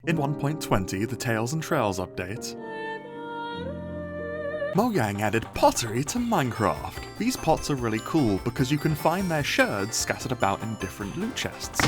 In 1.20, the Tales and Trails update, Mojang added pottery to Minecraft. These pots are really cool because you can find their sherds scattered about in different loot chests.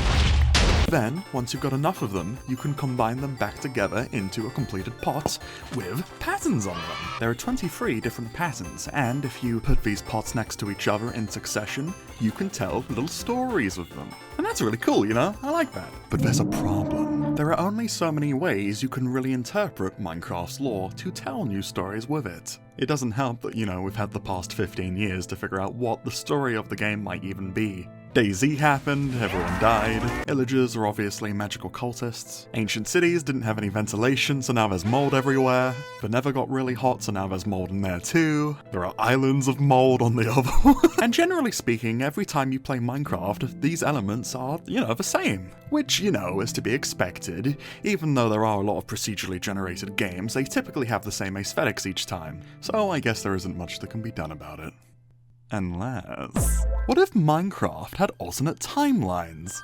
Then, once you've got enough of them, you can combine them back together into a completed pot with patterns on them. There are 23 different patterns, and if you put these pots next to each other in succession, you can tell little stories with them. And that's really cool, you know? I like that. But there's a problem. There are only so many ways you can really interpret Minecraft's lore to tell new stories with it. It doesn't help that, you know, we've had the past 15 years to figure out what the story of the game might even be. DayZ happened, everyone died, villagers are obviously magical cultists, ancient cities didn't have any ventilation so now there's mold everywhere, the Nether got really hot so now there's mold in there too, there are islands of mold on the other one. And generally speaking, every time you play Minecraft, these elements are, you know, the same. Which, you know, is to be expected. Even though there are a lot of procedurally generated games, they typically have the same aesthetics each time, so I guess there isn't much that can be done about it. Unless... what if Minecraft had alternate timelines?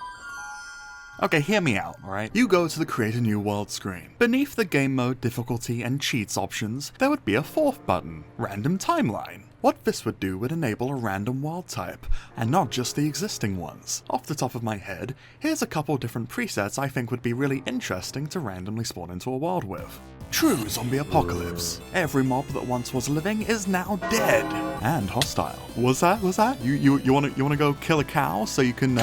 Okay, hear me out, alright? You go to the Create a New World screen. Beneath the game mode, difficulty, and cheats options, there would be a fourth button, Random Timeline. What this would do would enable a random world type, and not just the existing ones. Off the top of my head, here's a couple different presets I think would be really interesting to randomly spawn into a world with. True zombie apocalypse. Every mob that once was living is now dead. And hostile. What's that? You wanna go kill a cow so you can,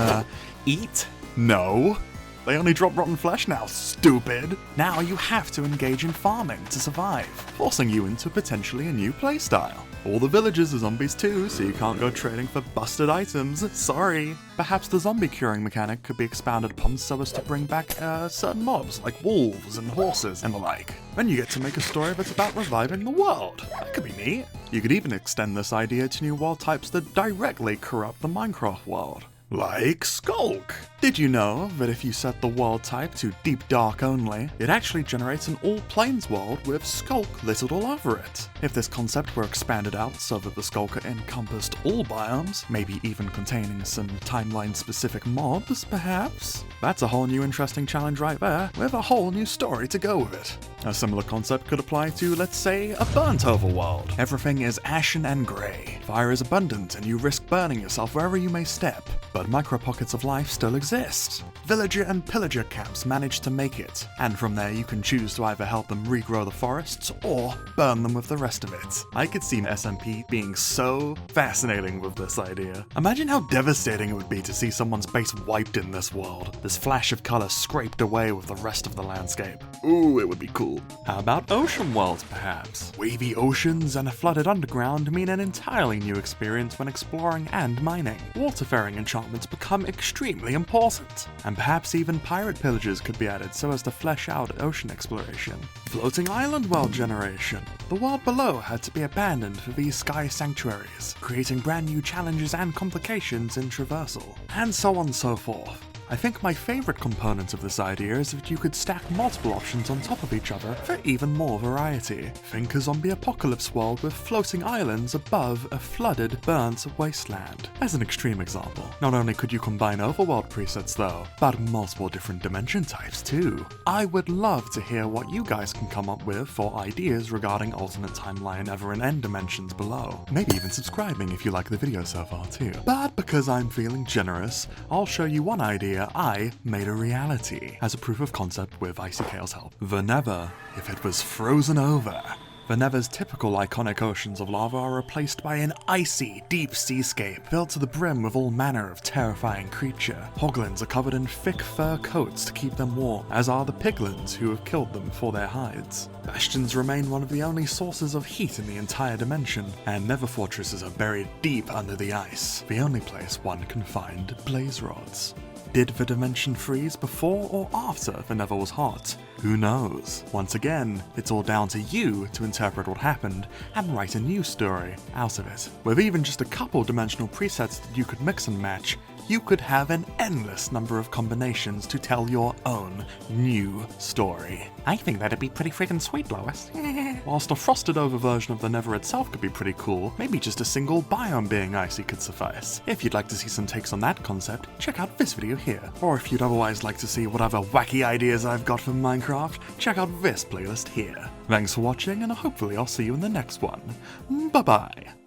eat? No. They only drop rotten flesh now, stupid! Now you have to engage in farming to survive, forcing you into potentially a new playstyle. All the villagers are zombies too, so you can't go trading for busted items, sorry. Perhaps the zombie curing mechanic could be expanded upon so as to bring back certain mobs, like wolves and horses and the like. Then you get to make a story that's about reviving the world. That could be neat. You could even extend this idea to new world types that directly corrupt the Minecraft world. Like Skulk! Did you know that if you set the world type to Deep Dark only, it actually generates an all-plains world with Skulk littered all over it? If this concept were expanded out so that the Skulker encompassed all biomes, maybe even containing some timeline-specific mobs, perhaps? That's a whole new interesting challenge right there, with a whole new story to go with it. A similar concept could apply to, let's say, a burnt overworld. Everything is ashen and grey. Fire is abundant and you risk burning yourself wherever you may step, but micro-pockets of life still exist. Villager and pillager camps manage to make it, and from there you can choose to either help them regrow the forests or burn them with the rest of it. I could see SMP being so fascinating with this idea. Imagine how devastating it would be to see someone's base wiped in this world, this flash of colour scraped away with the rest of the landscape. Ooh, it would be cool. How about ocean worlds, perhaps? Wavy oceans and a flooded underground mean an entirely new experience when exploring and mining. Waterfaring enchantments become extremely important, and perhaps even pirate pillages could be added so as to flesh out ocean exploration. Floating island world generation. The world below had to be abandoned for these sky sanctuaries, creating brand new challenges and complications in traversal, and so on and so forth. I think my favourite component of this idea is that you could stack multiple options on top of each other for even more variety. Think a zombie apocalypse world with floating islands above a flooded, burnt wasteland. As an extreme example. Not only could you combine overworld presets though, but multiple different dimension types too. I would love to hear what you guys can come up with for ideas regarding alternate timeline ever and end dimensions below. Maybe even subscribing if you like the video so far too. But because I'm feeling generous, I'll show you one idea I made a reality as a proof of concept with ICK's help. The Nether, if it was frozen over. The Nether's typical iconic oceans of lava are replaced by an icy, deep seascape filled to the brim with all manner of terrifying creature. Hoglins are covered in thick fur coats to keep them warm, as are the piglins who have killed them for their hides. Bastions remain one of the only sources of heat in the entire dimension, and Nether fortresses are buried deep under the ice, the only place one can find blaze rods. Did the dimension freeze before or after the Nether was hot? Who knows? Once again, it's all down to you to interpret what happened and write a new story out of it. With even just a couple dimensional presets that you could mix and match, you could have an endless number of combinations to tell your own new story. I think that'd be pretty freaking sweet, Lois. Whilst a frosted over version of the Nether itself could be pretty cool, maybe just a single biome being icy could suffice. If you'd like to see some takes on that concept, check out this video here. Or if you'd otherwise like to see what other wacky ideas I've got for Minecraft, check out this playlist here. Thanks for watching, and hopefully I'll see you in the next one. Bye bye.